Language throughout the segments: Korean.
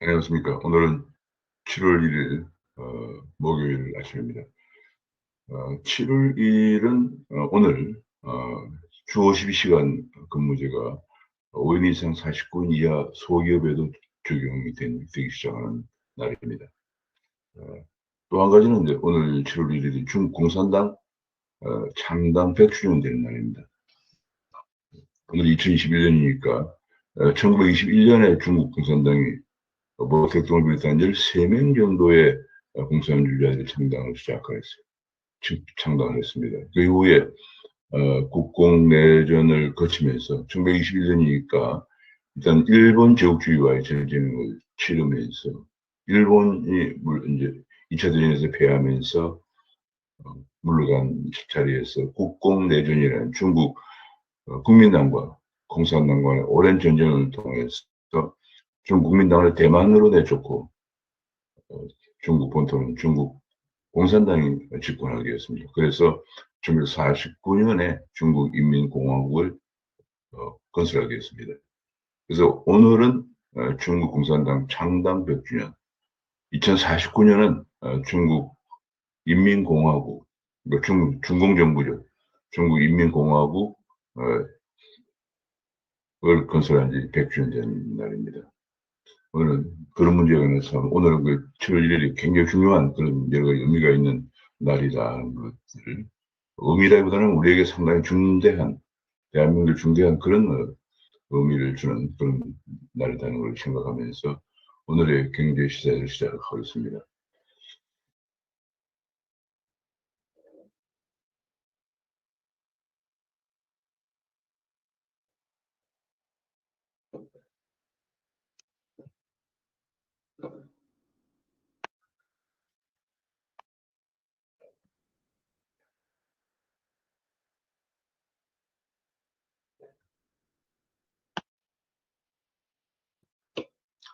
안녕하십니까. 오늘은 7월 1일, 목요일 아침입니다. 7월 1일은, 오늘, 주 52시간 근무제가 5인 이상 49인 이하 소기업에도 적용이 되기 시작하는 날입니다. 또 한 가지는 이제 오늘 7월 1일이 중국 공산당, 창당 100주년 되는 날입니다. 오늘 2021년이니까, 1921년에 중국 공산당이 모택동을 비롯한 13명 정도의 공산주의자들이 창당을 했습니다. 그 이후에 국공내전을 거치면서 1921년이니까 일단 일본 제국주의와의 전쟁을 치르면서 일본이 이제 2차 대전에서 패하면서 물러간 자리에서 국공내전이라는 중국 국민당과 공산당과의 오랜 전쟁을 통해서 중국 국민당을 대만으로 내쫓고 중국 본토는 중국 공산당이 집권하게 되었습니다. 그래서 1949년에 중국 인민공화국을 건설하게 되었습니다. 그래서 오늘은 중국 공산당 창당 100주년, 2049년은 중국 인민공화국, 중공정부죠. 중국 인민공화국을 건설한 지 100주년 된 날입니다. 오늘은 그런 문제에 관해서 오늘은 그 7월 1일이 굉장히 중요한 그런 여러 가지 의미가 있는 날이라는 것을 의미라기보다는 우리에게 상당히 중대한 대한민국에 중대한 그런 의미를 주는 그런 날이라는 걸 생각하면서 오늘의 경제 시사를 시작하겠습니다.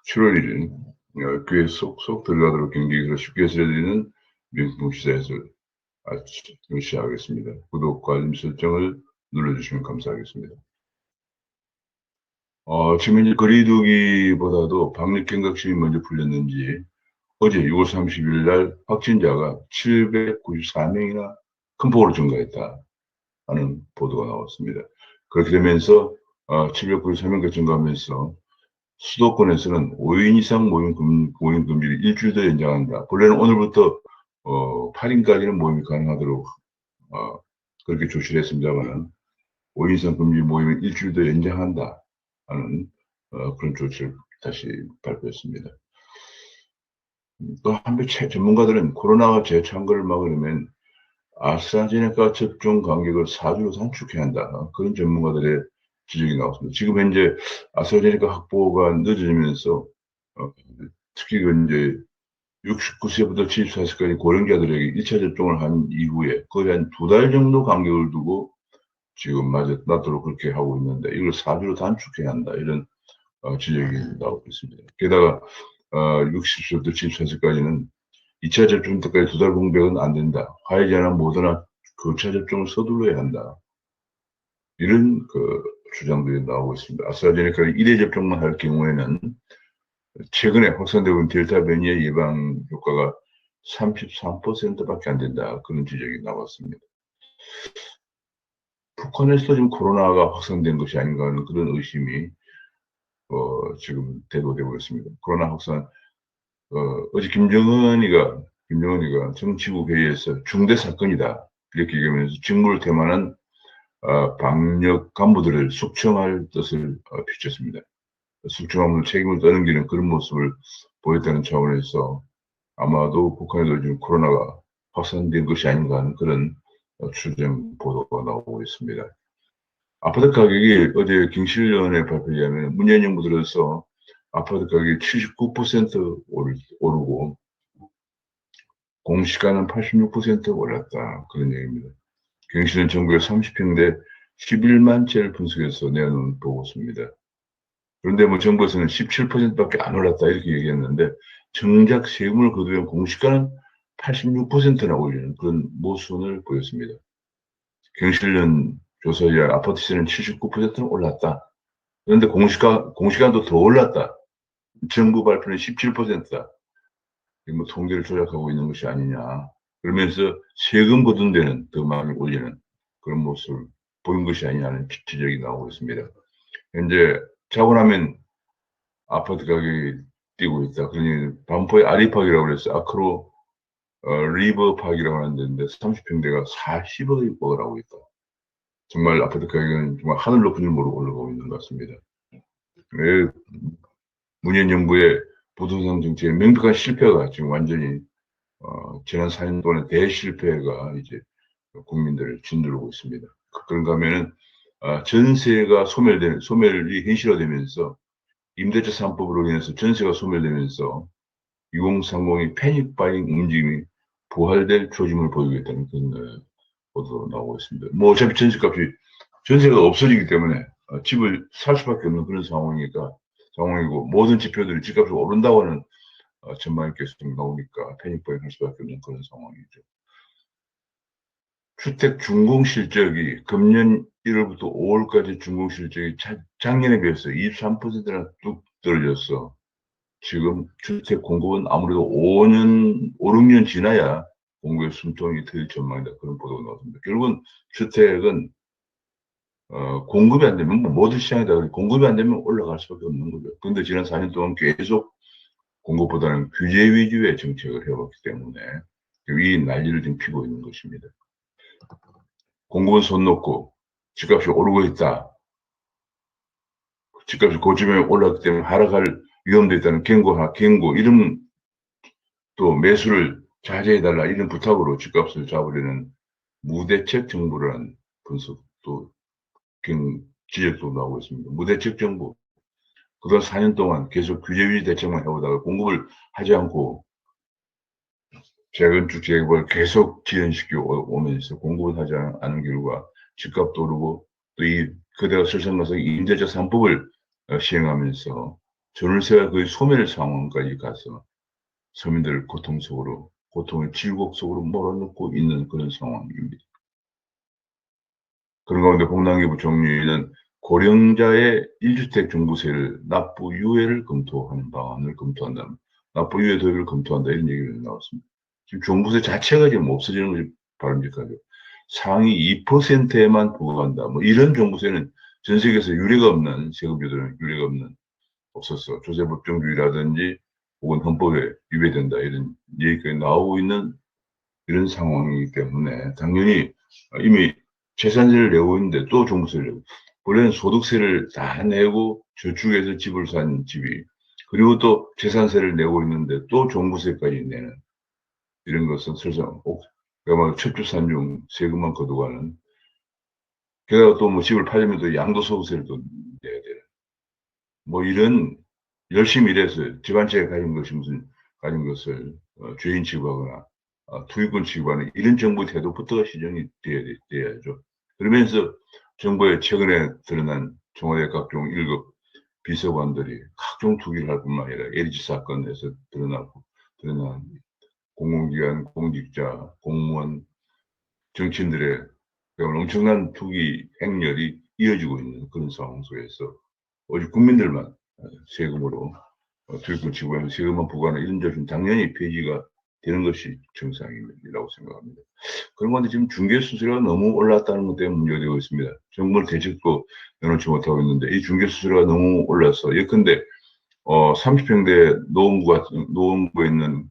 (7월 1일) 귀에 쏙쏙 들어가도록 경기를 쉽게 해설해드리는 명품 시사에서 시작하겠습니다. 구독과 알림 설정을 눌러주시면 감사하겠습니다. 지금 현재 거리두기보다도 방역 경각심이 먼저 풀렸는지 어제 6월 30일 날 확진자가 794명이나 큰 폭으로 증가했다 하는 보도가 나왔습니다. 그렇게 되면서 793명까지 증가하면서 수도권에서는 5인 이상 모임 금지를 일주일 더 연장한다. 본래는 오늘부터 8인까지는 모임이 가능하도록 그렇게 조치를 했습니다만 5인 이상 금지 모임을 일주일 더 연장한다 하는 그런 조치를 다시 발표했습니다. 또 한편 전문가들은 코로나가 재창 거를 막으려면 아스트라제네카 접종 간격을 4주로 단축해야 한다. 그런 전문가들의 지적이 나왔습니다. 지금 현재 아스트라제네카 확보가 늦어지면서 특히 그 이제 69세부터 74세까지 고령자들에게 1차 접종을 한 이후에 거의 한 2달 정도 간격을 두고 지금 맞도록 그렇게 하고 있는데 이걸 4주로 단축해야 한다. 이런 지적이 나오고 있습니다. 게다가 60세부터 74세까지는 2차 접종 때까지 2달 공백은 안 된다. 화이자나 모더나 그 2차 접종을 서둘러야 한다. 이런 그 주장들이 나오고 있습니다. 아스트라제네카가 1회 접종만 할 경우에는 최근에 확산되고 있는 델타 변이의 예방 효과가 33%밖에 안 된다. 그런 지적이 나왔습니다. 북한에서도 지금 코로나가 확산된 것이 아닌가 하는 그런 의심이 지금 대두되고 있습니다. 코로나 확산, 어제 김정은이가 정치국 회의에서 중대 사건이다. 이렇게 얘기하면서 직무를 태만한 방역 간부들을 숙청할 뜻을 비췄습니다. 숙청하면서 책임을 떠넘기는 그런 모습을 보였다는 차원에서 아마도 북한에도 지금 코로나가 확산된 것이 아닌가 하는 그런 추정 보도가 나오고 있습니다. 아파트 가격이 어제 경실련의 발표에 의하면 문재인 정부 들어서 아파트 가격이 79% 오르고 공시가는 86% 올랐다. 그런 얘기입니다. 경실련 정부의 30평대 11만 채를 분석해서 내놓은 보고서입니다. 그런데 뭐 정부에서는 17%밖에 안 올랐다 이렇게 얘기했는데 정작 세금을 거두면 공시가는 86%나 올리는 그런 모순을 보였습니다. 경실련 조사에 의한 아파트 시세는 79%는 올랐다. 그런데 공시가도 더 올랐다. 정부 발표는 17%다. 뭐 통계를 조작하고 있는 것이 아니냐. 그러면서 세금 거둔 데는 더 많이 올리는 그런 모습을 보인 것이 아니냐는 지적이 나오고 있습니다. 현재 자고 나면 아파트 가격이 뛰고 있다. 그러니 반포의 아리팍이라고 그래서 아크로 리버팍이라고 하는 데인데 30평대가 40억이 먹으라고 있다. 정말 아파트 가격은 정말 하늘 높은 줄 모르고 올라가고 있는 것 같습니다. 네, 문재인 정부의 부동산 정책의 명백한 실패가 지금 완전히 지난 4년 동안의 대실패가 이제 국민들을 짓누르고 있습니다. 그런가 하면은 전세가 소멸이 현실화되면서 임대차 3법으로 인해서 전세가 소멸되면서 2030이 패닉바잉 움직임이 부활될 조짐을 보이고 있다는 그런 보도 나오고 있습니다. 뭐 어차피 전세가 없어지기 때문에 집을 살 수밖에 없는 그런 상황이고 모든 지표들이 집값이 오른다고 하는 전망이 계속 나오니까 패닉바잉 할 수밖에 없는 그런 상황이죠. 주택 준공 실적이 금년 1월부터 5월까지 준공 실적이 작년에 비해서 23%나 뚝 떨어졌어. 지금 주택 공급은 아무래도 5, 6년 지나야 공급의 숨통이 트일 전망이다. 그런 보도가 나왔습니다. 결국은 주택은 공급이 안 되면 뭐 모든 시장이다. 공급이 안 되면 올라갈 수밖에 없는 거죠. 그런데 지난 4년 동안 계속 공급보다는 규제 위주의 정책을 해왔기 때문에 이 난리를 지금 피고 있는 것입니다. 공급은 손 놓고 집값이 오르고 있다. 집값이 고점에 올랐기 때문에 하락할 위험도 있다는 경고, 이런 또 매수를 자제해달라 이런 부탁으로 집값을 잡으려는 무대책 정부라는 분석도 지적도 나오고 있습니다. 무대책 정부. 그동안 4년 동안 계속 규제 위주 대책만 해오다가 공급을 하지 않고 재건축 재개발 계속 지연시켜 오면서 공급을 하지 않은 결과 집값도 오르고 또 그대가 설상가서 임대차 3법을 시행하면서 전월세가 거의 소멸 상황까지 가서 서민들을 고통의 질곡 속으로 몰아넣고 있는 그런 상황입니다. 그런 가운데 홍남기 부총리는 고령자의 1주택 종부세를 납부 유예를 검토하는 방안을 검토한다. 납부 유예 도입을 검토한다. 이런 얘기가 나왔습니다. 지금 종부세 자체가 지금 없어지는 것이 바람직하죠. 상위 2%에만 부과한다. 뭐 이런 종부세는 전 세계에서 유례가 없는 세금제도는 유례가 없는 없었어. 조세법정주의라든지 혹은 헌법에 위배된다. 이런 얘기가 나오고 있는 이런 상황이기 때문에 당연히 이미 재산세를 내고 있는데 또 종부세를 내고 원래는 소득세를 다 내고 저축해서 집을 산 집이 그리고 또 재산세를 내고 있는데 또 종부세까지 내는 이런 것은 설상 그야말로 첩주산중 세금만 거둬가는 게다가 또 뭐 집을 팔려면 또 양도소득세를 또 내야 되는 뭐 이런 열심히 일해서 집 한 채 가진 것을 죄인 취급하거나 투기꾼 취급하는 이런 정부 태도부터가 시정이 돼야죠. 그러면서 정부의 최근에 드러난 청와대 각종 1급 비서관들이 각종 투기를 할 뿐만 아니라 LG 사건에서 드러난 공공기관, 공직자, 공무원, 정치인들의 엄청난 투기 행렬이 이어지고 있는 그런 상황 속에서 오직 국민들만 세금으로 투기꾼 지구에는 세금만 부과하는 이런 조치는 당연히 폐지가 되는 것이 정상이라고 생각합니다. 그런 건데 지금 중개수수료가 너무 올랐다는 것 때문에 문제가 되고 있습니다. 정부는 대책도 내놓지 못하고 있는데 이 중개수수료가 너무 올라서 예컨대 30평대 노원구에 있는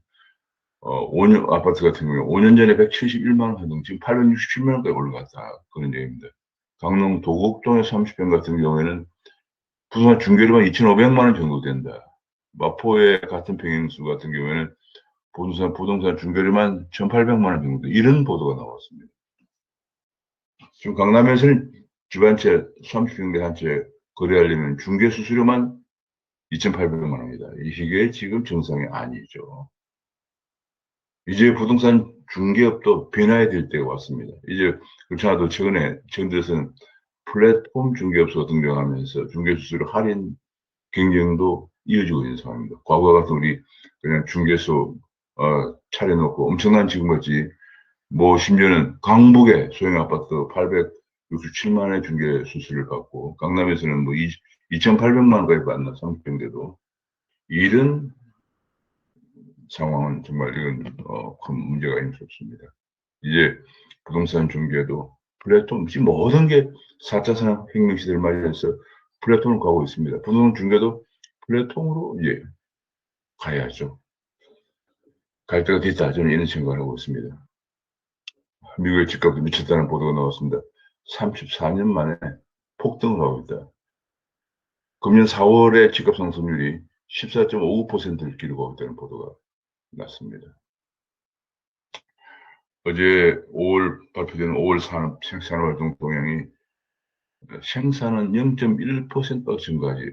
5년 아파트 같은 경우에 5년 전에 171만 원 하던 지금 867만 원까지 올라갔다 그런 얘기입니다. 강릉 도곡동의 30평 같은 경우에는 부동산 중개료만 2,500만 원 정도 된다. 마포의 같은 평형수 같은 경우에는 부동산 중개료만 1,800만 원 정도 이런 보도가 나왔습니다. 지금 강남에서는 집 한 채 30평대 한 채 거래하려면 중개 수수료만 2,800만 원입니다. 이게 지금 정상이 아니죠. 이제 부동산 중개업도 변화해야 될 때가 왔습니다. 이제 그렇지 않아도 최근 들어서는 플랫폼 중개업소가 등장하면서 중개 수수료 할인 경쟁도 이어지고 있는 상황입니다. 과거 같은 우리 그냥 중개소 차려놓고 엄청난 지금같이 뭐 심지어는 강북에 소형 아파트 867만 원의 중개 수수료를 받고 강남에서는 뭐 2,800만 원까지 받나 30평대도 이런 상황은 정말 이건 큰 문제가 있는 없습니다. 이제 부동산 중개도 플랫폼, 지금 모든 게 4차 산업혁명 시대를 맞이해서 플랫폼으로 가고 있습니다. 부동산 중개도 플랫폼으로 이제 가야죠. 갈 때가 됐다. 저는 이런 생각을 하고 있습니다. 미국의 집값이 미쳤다는 보도가 나왔습니다. 34년 만에 폭등을 하고 있다. 금년 4월에 집값 상승률이 14.59%를 기록하고 있다는 보도가 났습니다. 어제 5월 발표된 5월 생산활동 동향이 생산은 0.1%가 증가하지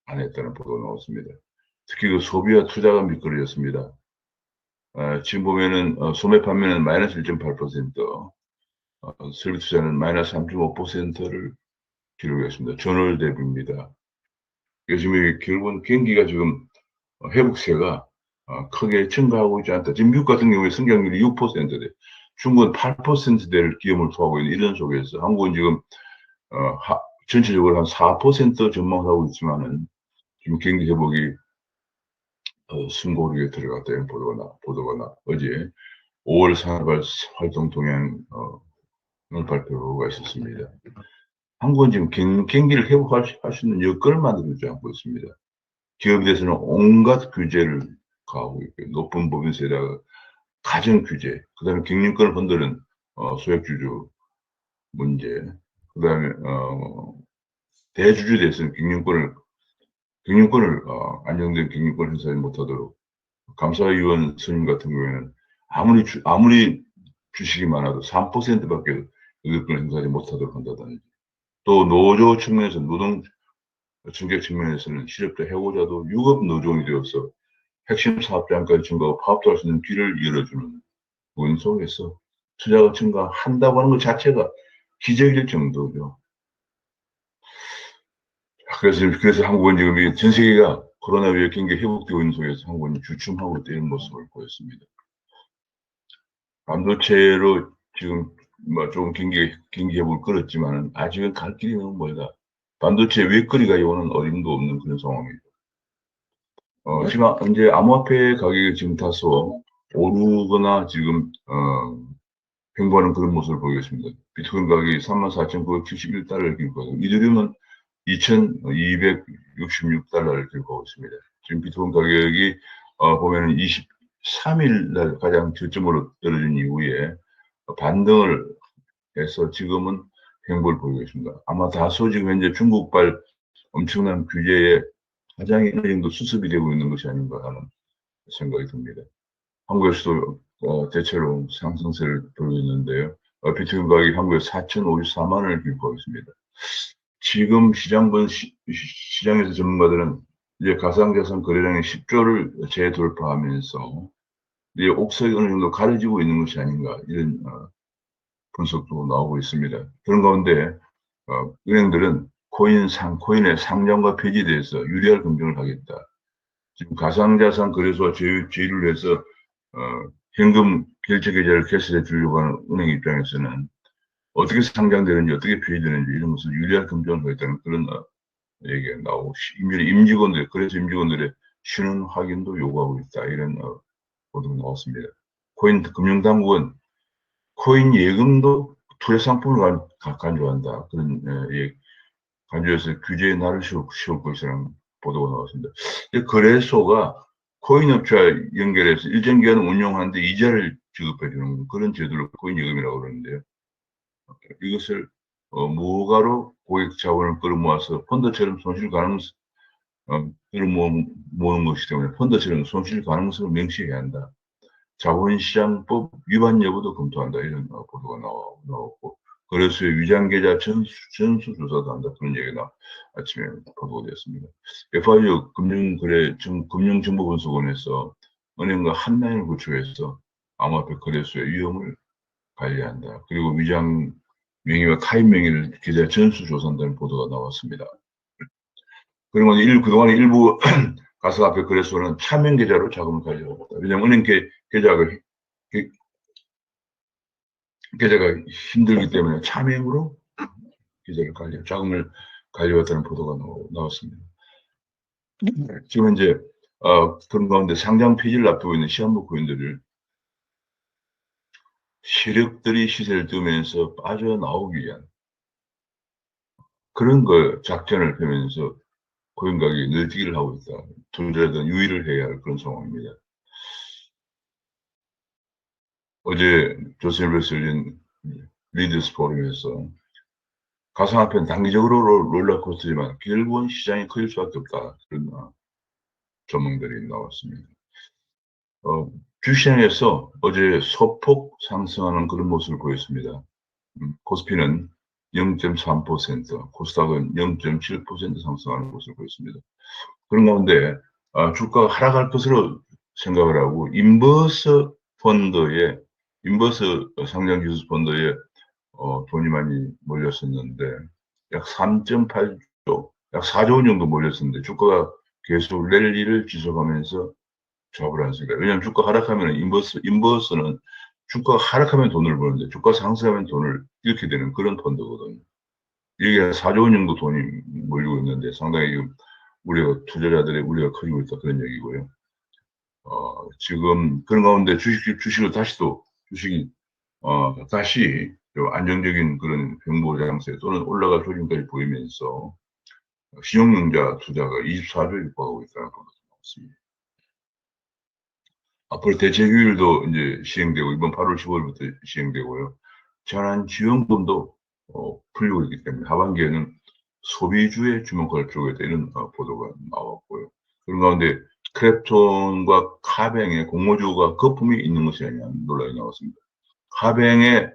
안 했다는 보도가 나왔습니다. 특히 그 소비와 투자가 미끄러졌습니다. 지금 보면은 소매 판매는 마이너스 1.8%, 설비 투자는 마이너스 3.5%를 기록했습니다. 전월 대비입니다. 요즘에 결국은 경기가 지금 회복세가 크게 증가하고 있지 않다. 지금 미국 같은 경우에 성장률이 6%대, 중국은 8%대를 기염을 토하고 있는 이런 속에서 한국은 지금 전체적으로 한 4% 전망을 하고 있지만은 지금 경기 회복이 숨고르게 들어갔다 이런 보도가 어제 5월 산업활동 동향을 발표가 있었습니다. 한국은 지금 경기를 회복할 수 있는 여건을 만들어주지 않고 있습니다. 기업에 대해서는 온갖 규제를 가하고 있고요. 높은 법인세에다가 가정 규제, 그 다음에 경영권을 흔드는 소액주주 문제, 그 다음에 대주주에 대해서는 경영권을 안정된 경영권 행사하지 못하도록 감사위원 선임 같은 경우에는 아무리 주식이 많아도 3%밖에 의결권을 행사하지 못하도록 한다든지, 또 노조 측면에서 노동 중개 측면에서는 실업자 해고자도 유급 노동이 되어서 핵심 사업장까지 증가하고 파업도 할 수 있는 길을 열어주는 문 속에서 투자가 증가한다고 하는 것 자체가 기적일 정도죠. 그래서 한국은 지금 전 세계가 코로나 위에 경기 회복되고 있는 속에서 한국은 주춤하고 있는 모습을 보였습니다. 반도체로 지금 좀 경기 회복을 끌었지만 아직은 갈 길이 너무 멀다. 반도체 외거리가 오는 어림도 없는 그런 상황이죠. 지금 이제 암호화폐 가격이 지금 다소 오르거나 지금 횡보하는 그런 모습을 보이겠습니다. 비트코인 가격이 34,971달러를 기록하고 이더리움은 2,266달러를 기록하고 있습니다. 지금 비트코인 가격이 보면은 23일 날 가장 저점으로 떨어진 이후에 반등을 해서 지금은 횡보를 보이고 있습니다. 아마 다소 지금 현재 중국발 엄청난 규제에 가장 어느 정도 수습이 되고 있는 것이 아닌가 하는 생각이 듭니다. 한국에서도 대체로 상승세를 보이고 있는데요. 비트코인 가격이 한국에 4,054만 원을 기록하고 있습니다. 지금 시장에서 전문가들은 이제 가상자산 거래량이 10조를 재돌파하면서 이제 옥석이 어느 정도 가려지고 있는 것이 아닌가 이런 분석도 나오고 있습니다. 그런 가운데 은행들은 코인의 상장과 폐지에 대해서 유리할 검증을 하겠다. 지금 가상자산 거래소와 제휴를 해서 현금 결제 계좌를 개설해 주려고 하는 은행 입장에서는 어떻게 상장되는지 어떻게 폐지되는지 이런 것을 유리할 검증을 하겠다는 그런 얘기가 나오고 그래서 임직원들의 신원 확인도 요구하고 있다 이런 보도가 나왔습니다. 금융당국은 코인 예금도 투자 상품을 간주한다 그런 간주해서 규제의 날을 씌울 것이라는 보도가 나왔습니다. 거래소가 코인 업체와 연결해서 일정 기간 운용하는데 이자를 지급해주는 그런 제도를 코인 예금이라고 그러는데요. 이것을 무가로 고객 자본을 끌어모아서 펀드처럼 끌어모으는 것이기 때문에 펀드처럼 손실 가능성을 명시해야 한다. 자본시장법 위반 여부도 검토한다. 이런 보도가 나왔고 거래소의 위장계좌 전수조사도 한다. 그런 얘기가 아침에 보도가 되었습니다. FIU 금융정보분석원에서 은행과 한라인을 구축해서 암호화폐 거래소의 위험을 관리한다. 그리고 위장 명의와 타인 명의를 계좌 전수조사한다는 보도가 나왔습니다. 그리고 그동안에 일부 가상화폐 거래소는 차명 계좌로 자금을 관리하고 있다. 왜냐하면 은행 계좌가 힘들기 때문에 차명으로 자금을 관리했다는 보도가 나왔습니다. 지금 이제 그런 가운데 상장 폐지를 앞두고 있는 시한부 코인들을 세력들이 시세를 뜨면서 빠져나오기 위한 그런 거 작전을 펴면서 코인 가격이 늘뛰기를 하고 있다. 투자자들은 유의를 해야 할 그런 상황입니다. 어제 조선일보에서 열린 리더스 포럼에서 가상화폐는 단기적으로 롤러코스터지만 결국은 시장이 커질 수밖에 없다. 그런 전망들이 나왔습니다. 어, 주시장에서 어제 소폭 상승하는 그런 모습을 보였습니다. 코스피는 0.3%, 코스닥은 0.7% 상승하는 모습을 보였습니다. 그런 가운데 주가가 하락할 것으로 생각을 하고 인버스 상장지수 펀드에 돈이 많이 몰렸었는데 약 3.8조, 약 4조 원 정도 몰렸었는데 주가가 계속 랠리를 지속하면서 조합을 않습니다. 왜냐하면 주가 하락하면 인버스는 주가가 하락하면 돈을 버는데 주가 상승하면 돈을 잃게 되는 그런 펀드거든요. 이게 4조 원 정도 돈이 몰리고 있는데 상당히 투자자들의 우려가 커지고 있다 그런 얘기고요. 지금 그런 가운데 주식을 주식이 다시 좀 안정적인 그런 정보 장세 또는 올라갈 조짐까지 보이면서 신용융자 투자가 24조에 육박하고 있다는 것도 나왔습니다. 앞으로 대체휴일도 이제 시행되고 이번 8월 15일부터 시행되고요. 재난지원금도 풀리고 있기 때문에 하반기에는 소비주에 주목할 쪽에 이런 보도가 나왔고요. 그런 가운데 크랩톤과 카뱅의 공모주가 거품이 있는 것이 아니냐는 논란이 나왔습니다. 카뱅의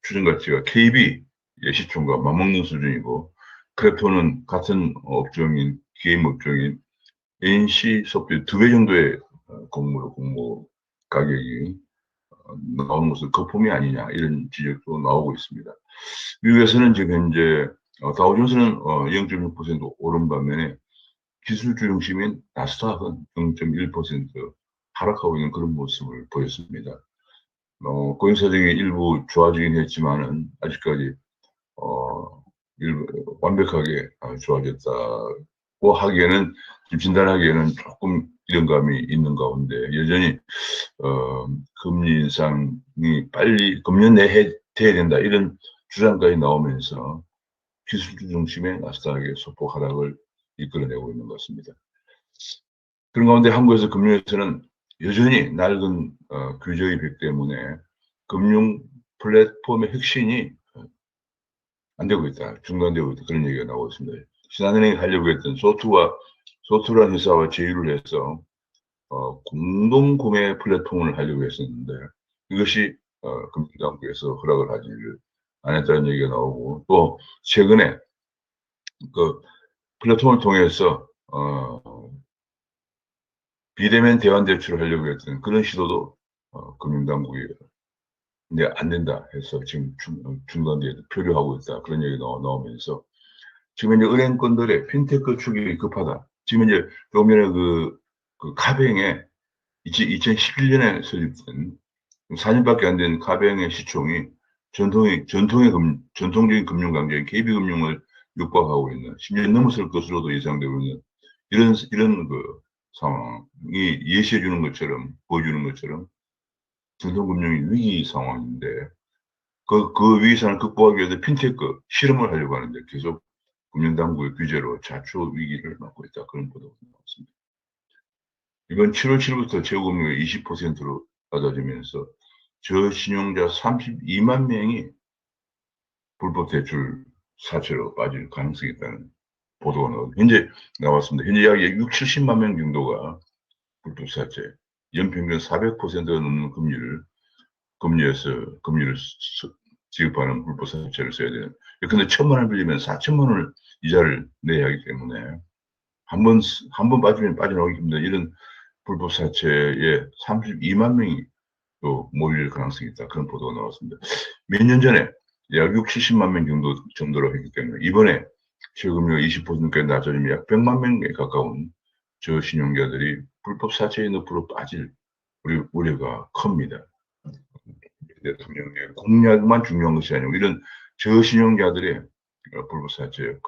추정 가치가 KB 시총과 맞먹는 수준이고 크랩톤은 같은 게임 업종인 NC 소프트 2배 정도의 공모 가격이 나오는 것은 거품이 아니냐 이런 지적도 나오고 있습니다. 미국에서는 지금 현재 다우존스는 0.6% 오른 반면에 기술주 중심인 나스닥은 0.1% 하락하고 있는 그런 모습을 보였습니다. 고용 사정이 일부 좋아지긴 했지만은 아직까지 완벽하게 좋아졌다고 하기에는 지금 진단하기에는 조금 이런 감이 있는 가운데 여전히 어, 금리 인상이 빨리 금년 내에 돼야 된다 이런 주장까지 나오면서 기술주 중심의 나스닥의 소폭 하락을 이끌어내고 있는 것 같습니다. 그런 가운데 한국에서 금융에서는 여전히 낡은 규제의 벽 때문에 금융 플랫폼의 혁신이 안 되고 있다, 중단되고 있다 그런 얘기가 나오고 있습니다. 신한은행이 하려고 했던 소투라는 회사와 제휴를 해서 공동 구매 플랫폼을 하려고 했었는데 이것이 금융당국에서 허락을 하지를 안 했다는 얘기가 나오고 또 최근에 그 플랫폼을 통해서 비대면 대환 대출을 하려고 했던 그런 시도도 금융당국이 이제 안 된다 해서 지금 중단돼 표류하고 있다 그런 얘기가 나오면서 지금 이제 은행권들의 핀테크 축이 급하다. 지금 이제 조금 전에 그 카뱅의 2011년에 설립된 4년밖에 안 된 카뱅의 시총이 전통적인 금융 강자인 KB금융을 육박하고 있는 10년 넘었을 것으로도 예상되고 있는 이런 그 상황이 예시해 주는 것처럼 보여주는 것처럼 전통금융이 위기 상황인데 그 위기 상황을 극복하기 위해서 핀테크 실험을 하려고 하는데 계속 금융당국의 규제로 자초 위기를 맞고 있다 그런 보도가 나왔습니다. 이번 7월 7일부터 재고금리가 20%로 낮아지면서 저신용자 32만 명이 불법 대출 사채로 빠질 가능성이 있다는 보도가 현재 나왔습니다. 현재 약 6, 70만 명 정도가 불법 사채, 연평균 400%가 넘는 금리를 지급하는 불법 사채를 써야 되는. 근데 1,000만 원 빌리면 4천만 원을 이자를 내야 하기 때문에 한 번 빠지면 빠져나오기 힘든 이런 불법 사채에 32만 명이 또 몰릴 가능성이 있다. 그런 보도가 나왔습니다. 몇 년 전에 약 6, 70만 명 정도로 했기 때문에 이번에 세금료가 20%까지 낮아지면 약 100만 명에 가까운 저신용자들이 불법 사채의 늪으로 빠질 우려가 큽니다. 대통령의 공약만 중요한 것이 아니고 이런 저신용자들의 불법 사채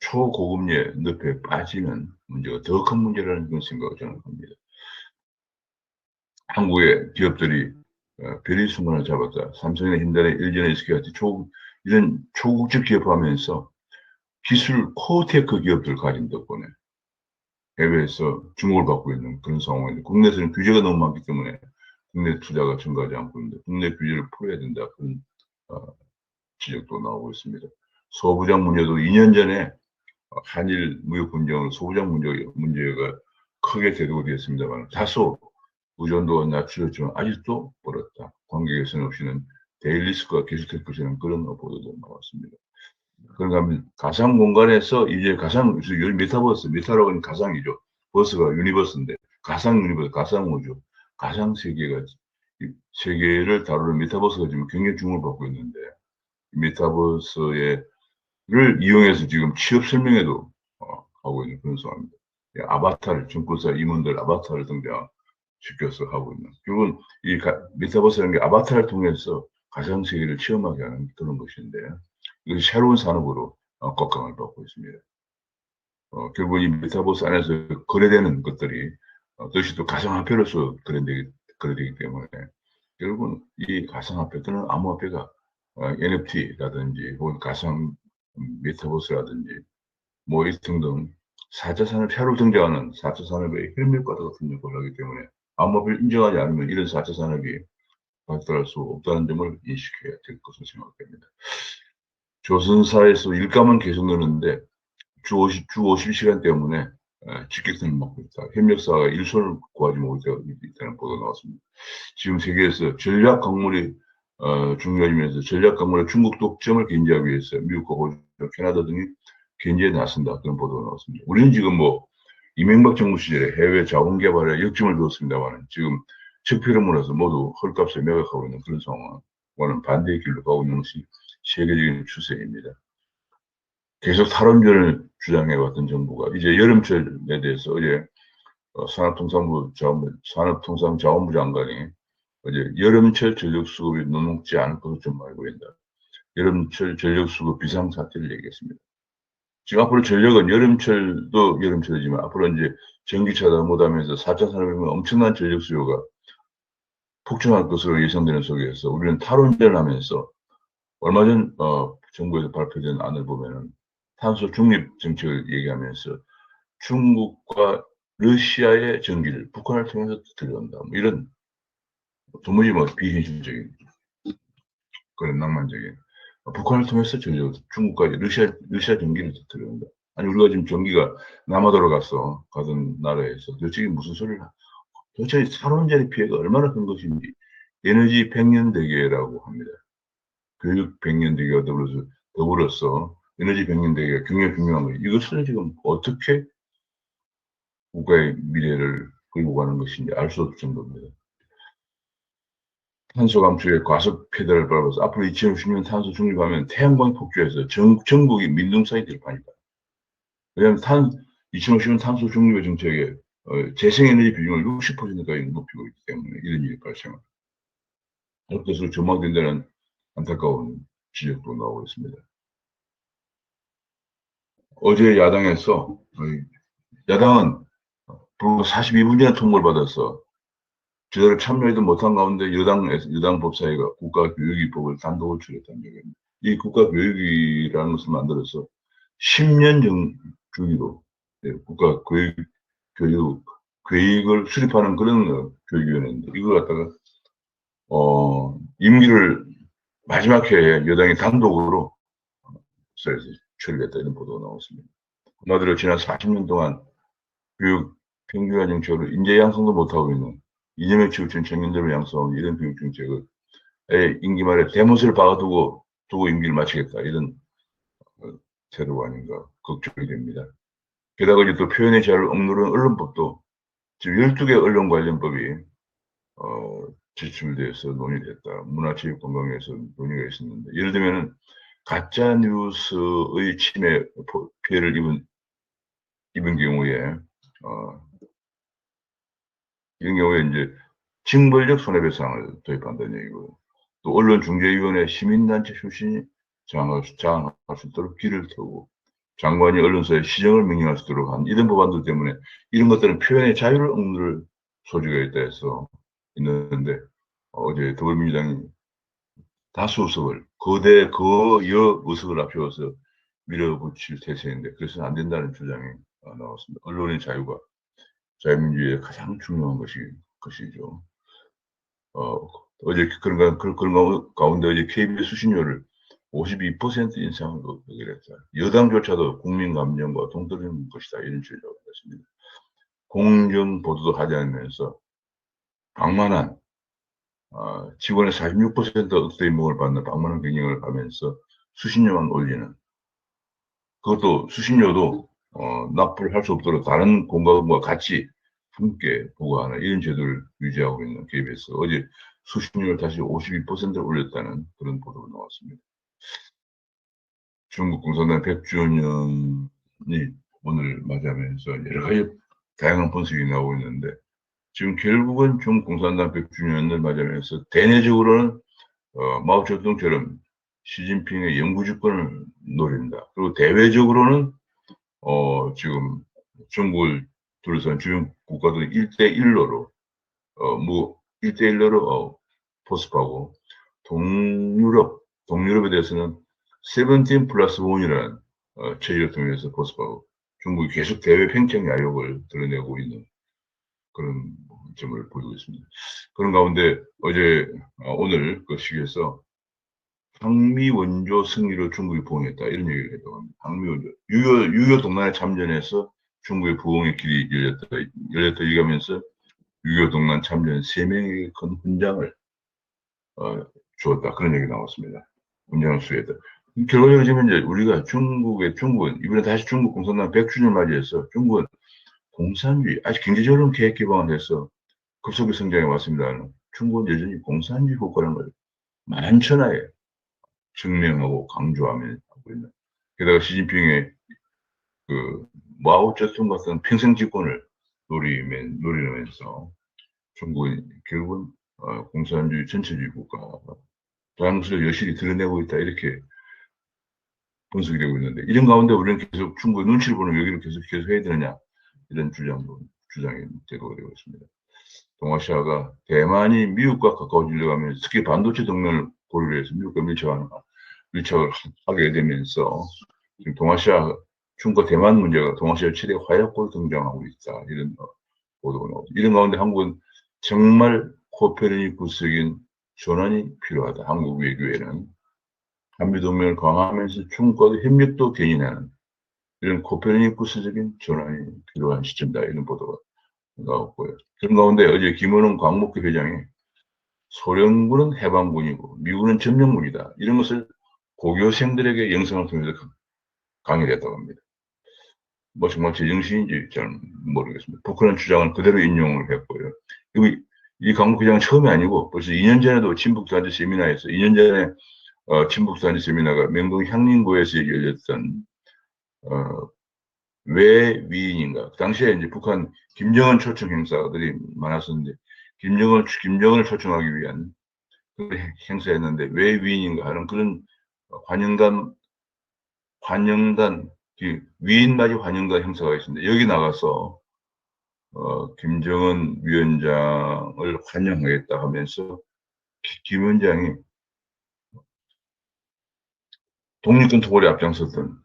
초고금리의 늪에 빠지는 문제가 더 큰 문제라는 그런 생각을 저는 합니다. 한국의 기업들이 베리순간을 잡았다. 삼성이나 힌다나 LG나 SK같이 이런 초국적 기업하면서 기술 코어테크 기업들 가진 덕분에 해외에서 주목을 받고 있는 그런 상황인데, 국내에서는 규제가 너무 많기 때문에 국내 투자가 증가하지 않고 있는데, 국내 규제를 풀어야 된다, 그런 어, 지적도 나오고 있습니다. 소부장 문제도 2년 전에 한일 무역 분쟁으로 소부장 문제가 크게 대두가 되었습니다만, 다소 의존도가 낮춰졌지만 아직도 벌었다. 관계 개선 없이는 데일리스크가 계속될 것이라는 그런 보도도 나왔습니다. 그런가 하면 가상 공간에서 이제 요즘 메타라고 하는 가상이죠. 버스가 유니버스인데, 가상 유니버스, 가상 우주, 가상 세계가, 세계를 다루는 메타버스가 지금 굉장히 주목을 받고 있는데, 메타버스를 이용해서 지금 취업 설명회도 하고 있는 그런 상황입니다. 아바타를, 증권사 임원들 아바타를 등장시켜서 하고 있는. 결국은 메타버스라는 게 아바타를 통해서 가상 세계를 체험하게 하는 그런 것인데, 이것이 새로운 산업으로 곽강을 받고 있습니다. 결국 이 메타버스 안에서 거래되는 것들이 뜻이 또 가상화폐로서 거래되기 때문에, 결국은 이 가상화폐 또는 암호화폐가 NFT라든지 혹은 가상 메타버스라든지 뭐 이 등등 4차 산업 새로 등장하는 4차 산업의 혈맥과도 같은 역할을 하기 때문에, 암호화폐를 인정하지 않으면 이런 4차 산업이 발달할 수 없다는 점을 인식해야 될 것으로 생각됩니다. 조선사에서 일감은 계속 늘었는데 주 50시간 때문에 직격탄을 맞고 있다. 협력사가 일손을 구하지 못하고 있다는 보도가 나왔습니다. 지금 세계에서 전략 광물이 중요해지면서 전략 광물의 중국 독점을 견제하기 위해서 미국과 호주, 캐나다 등이 견제에 나선다, 그런 보도가 나왔습니다. 우리는 지금 뭐 이명박 정부 시절에 해외 자원 개발에 역점을 두었습니다만, 지금 적폐를 몰아서 모두 헐값에 매각하고 있는 그런 상황과는 반대의 길로 가고 있는 것이 세계적인 추세입니다. 계속 탈원전을 주장해왔던 정부가 이제 여름철에 대해서 어제 산업통상자원부 장관이 어제 여름철 전력 수급이 녹록지 않을 것으로 좀 알고 있다. 여름철 전력 수급 비상사태를 얘기했습니다. 지금 앞으로 전력은 여름철도 여름철이지만 앞으로 이제 전기차다 못하면서 4차 산업이면 엄청난 전력 수요가 폭증할 것으로 예상되는 속에서 우리는 탈원전을 하면서 얼마 전 정부에서 발표된 안을 보면은 탄소 중립 정책을 얘기하면서 중국과 러시아의 전기를 북한을 통해서 들여온다, 뭐 이런 도무지 뭐 비현실적인 그런 낭만적인, 북한을 통해서 중국과 러시아 전기를 들여온다. 아니, 우리가 지금 전기가 남아도로 가던 나라에서 도대체 무슨 소리를 도대체 산원전의 피해가 얼마나 큰 것인지. 에너지 백년대계라고 합니다. 교육 백년대계와 더불어서 에너지 백년대계가 굉장히 중요한 거예요. 이것을 지금 어떻게 국가의 미래를 끌고 가는 것인지 알 수 없을 정도입니다. 탄소 감축에 과속 페달을 밟아서 앞으로 2050년 탄소 중립하면 태양광 폭주해서 전국이 민둥사이 될 판이다. 왜냐하면 2050년 탄소 중립의 정책에 재생에너지 비중을 60%까지 높이고 있기 때문에 이런 일이 발생합니다. 그것으로 전망된다는 안타까운 지적도 나오고 있습니다. 어제 야당은 불과 42분 전에 통보를 받아서 제대로 참여하지도 못한 가운데 여당 법사위가 국가교육위법을 단독으로 처리했다는 얘기입니다. 이 국가교육위라는 것을 만들어서 10년 주기로 교육 계획을 수립하는 그런 교육위원회인데, 이걸 갖다가 임기를 마지막 해에 여당이 단독으로 법사위에서 처리했다, 이런 보도가 나왔습니다. 한마디로 지난 40년 동안 교육 평준화 정책으로 인재 양성도 못하고 있는 이념에 치우친 청년들을 양성하는 이런 교육 정책을 임기 말에 대못을 박아두고 임기를 마치겠다, 이런 태도가 아닌가 걱정이 됩니다. 게다가 이제 또 표현의 자유를 억누르는 언론법도 지금 12개 언론관련법이 제출돼서 논의됐다. 문화체육관광에서 논의가 있었는데, 예를 들면은 가짜 뉴스의 침해 피해를 입은 경우에 이런 경우에 이제 징벌적 손해배상을 도입한다는 얘기고, 또 언론중재위원회 시민단체 출신이 장악할 수 있도록 길을 트고, 장관이 언론사에 시정을 명령할 수 있도록 한 이런 법안들 때문에 이런 것들은 표현의 자유를 억누를 소지가 있다 해서 있는데 어제 더불어민주당이 다수 의석을 거대 거여 의석을 앞세워서 밀어붙일 태세인데 그래서는 안 된다는 주장이 나왔습니다. 언론의 자유가 자유민주주의의 가장 중요한 것이죠. 어제 그런 가운데 어제 KBS 수신료를 52% 인상을 하기로 했어요. 여당조차도 국민 감정과 동떨어진 것이다 이런 주장을 했습니다. 공정 보도도 하지 않으면서 방만한 직원의 46% 억대 임금을 받는 방만한 경영을 하면서 수신료만 올리는 그것도 수신료도 납부를 할 수 없도록 다른 공과금과 같이 함께 부과하는 이런 제도를 유지하고 있는 KBS 어제 수신료를 다시 52%를 올렸다는 그런 보도가 나왔습니다. 중국 공산당 100주년이 오늘 맞이하면서 여러 가지 다양한 분석이 나오고 있는데 지금 결국은 중국 공산당 100주년을 맞이하면서 대내적으로는 마오쩌둥처럼 시진핑의 영구주권을 노린다. 그리고 대외적으로는 지금 중국을 둘러싼 주요 국가들 1대1로로 뭐 1대1로로 포섭하고 동유럽에 대해서는 17 플러스 1이라는 체제를 통해서 포섭하고 중국이 계속 대외 팽창 야욕을 드러내고 있는 그런 점을 보이고 있습니다. 그런 가운데 오늘 그 시기에서 항미 원조 승리로 중국이 부응했다 이런 얘기를 했다고 합니다. 항미 원조 6.25 동란에 참전해서 중국의 부흥의 길이 열렸다 얘기하면서 6.25 동란 참전 3명에게 큰 훈장을 주었다 그런 얘기 나왔습니다. 훈장을 수여했다. 결과적으로 지금 이제 우리가 중국은 이번에 다시 중국 공산당 100주년 맞이해서 중국은 공산주의 아직 경제적으로는 계획 기반을 해서 급속히 성장해 왔습니다. 중국은 여전히 공산주의 국가라는 걸 만천하에 증명하고 강조하며 하고 있는. 게다가 시진핑의 그 마오쩌둥 같은 평생 집권을 노리면서 중국은 결국은 공산주의 전체주의 국가 다양성을 여실히 드러내고 있다 이렇게 분석이 되고 있는데 이런 가운데 우리는 계속 중국의 눈치를 보는 여기를 계속 해야 되느냐 이런 주장이 되고 있습니다. 동아시아가 대만이 미국과 가까워지려고 하면 특히 반도체 동맹을 고려해서 미국과 밀착을 하게 되면서 지금 중국과 대만 문제가 동아시아 최대 화약고로 등장하고 있다. 이런 보도가 나오고 이런 가운데 한국은 정말 코페르니쿠스적인 전환이 필요하다. 한국 외교에는 한미동맹을 강화하면서 중국과의 협력도 견인하는 이런 코페르니쿠스적인 전환이 필요한 시점이다. 이런 보도가 나왔고요. 그런 가운데 어제 김원웅 광복회 회장이 소련군은 해방군이고 미국은 점령군이다. 이런 것을 고교생들에게 영상을 통해서 강의를 했다고 합니다. 뭐 정말 제정신인지 잘 모르겠습니다. 북한의 주장은 그대로 인용을 했고요. 이 광복 회장은 처음이 아니고 벌써 2년 전에도 친북단지 세미나에서 2년 전에 친북단지 세미나가 명동 향림고에서 열렸던 왜 위인인가? 그 당시에 이제 북한 김정은 초청 행사들이 많았었는데 김정은을 초청하기 위한 그 행사였는데 왜 위인인가 하는 그런 환영단 위인맞이 환영단 행사가 있습니다. 여기 나가서 김정은 위원장을 환영하겠다 하면서 김 위원장이 독립군 토벌에 앞장섰던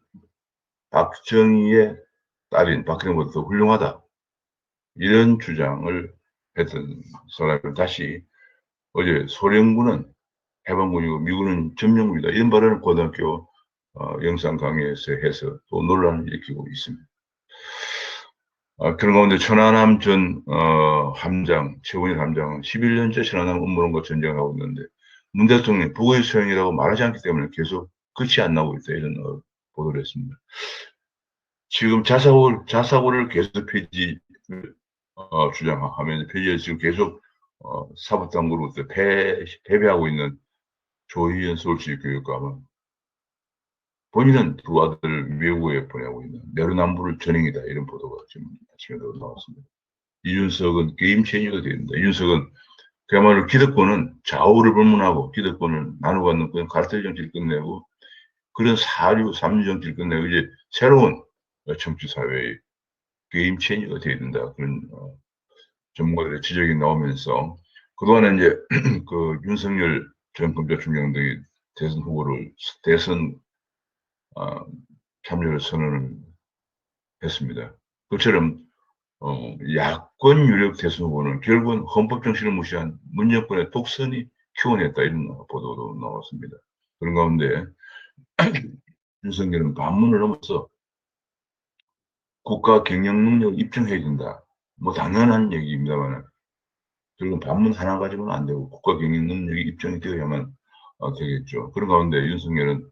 박정희의 딸인 박근혜보다 더 훌륭하다. 이런 주장을 했던 사람을 다시 어제 소련군은 해방군이고 미군은 점령군이다. 이런 발언을 고등학교 영상 강의에서 해서 또 논란을 일으키고 있습니다. 그런 가운데 천안함 전 최원일 함장은 11년째 천안함 음모론과 전쟁을 하고 있는데 문 대통령이 북의 소행이라고 말하지 않기 때문에 계속 끝이 안 나고 있다. 이런 보도를 했습니다. 지금 자사고를 계속 주장하면서 폐지에 지금 계속 사법당국으로부터 패배하고 있는 조희연 서울시 교육감은 본인은 두 아들을 외국에 보내고 있는 내로남불을 전행이다. 이런 보도가 지금 아침에도 나왔습니다. 이준석은 게임 체인저가 됩니다. 이준석은 그야말로 기득권은 좌우를 불문하고 기득권을 나눠 갖는 그런 갈등 정치를 끝내고 그런 사류, 삼류 정치를 끝내고 이제 새로운 정치 사회의 게임 체인저가 돼야 된다. 그런 전문가들의 지적이 나오면서 그동안에 이제 그 윤석열 전 검찰총장 등이 대선 후보를 대선 아, 참여를 선언을 했습니다. 그처럼 야권 유력 대선 후보는 결국은 헌법 정신을 무시한 문정권의 독선이 키워냈다 이런 보도도 나왔습니다. 그런 가운데 윤석열은 반문을 넘어서 국가 경영 능력을 입증해야 된다. 뭐 당연한 얘기입니다만 결국은 반문 하나 가지고는 안 되고 국가 경영 능력이 입증이 되어야만 되겠죠. 그런 가운데 윤석열은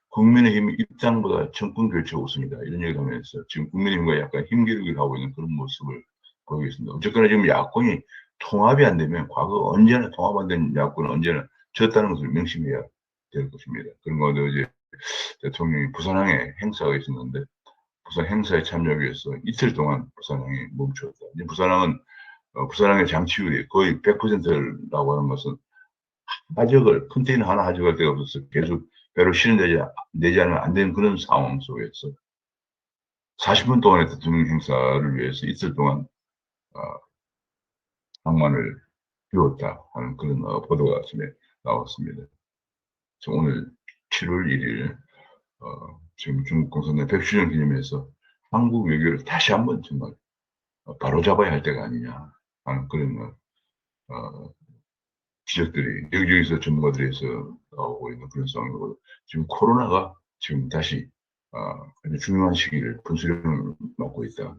국민의힘 입장보다 정권 교체가 우선이다. 이런 얘기를 하면서 지금 국민의힘과 약간 힘겨루기를 하고 있는 그런 모습을 보이고 있습니다. 어쨌거나 지금 야권이 통합이 안 되면 과거 언제나 통합 안 된 야권은 언제나 졌다는 것을 명심해야 될 것입니다. 그런 가운데 어제 대통령이 부산항에 행사가 있었는데 부산 행사에 참여하기 위해서 이틀 동안 부산항에 멈추었다. 부산항은 부산항의 장치율이 거의 100%라고 하는 것은 하적을 컨테이너 하나 하적할 데가 없어서 계속 배로 실어내지 않으면 안 되는 그런 상황 속에서 40분 동안의 대통령 행사를 위해서 이틀 동안 어, 항만을 비웠다 하는 그런 보도가 아침에 나왔습니다. 오늘 7월 1일 지금 중국 공산당 100주년 기념해서 한국 외교를 다시 한번 정말 바로잡아야 할 때가 아니냐 하는 그런 지적들이 여기저기서 전문가들에서 나오고 있는 그런 상황이고 지금 코로나가 지금 다시 아주 중요한 시기를 분수령을 맞고 있다.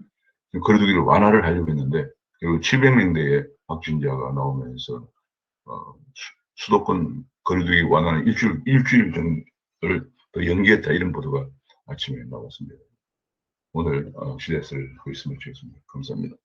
지금 거리두기를 완화를 하려고 했는데 그리고 700명대의 확진자가 나오면서 수도권 거리두기 완화는 일주일 정도를 더 연기했다 이런 보도가 아침에 나왔습니다. 오늘 시대스를 그 있음을 주겠습니다. 감사합니다.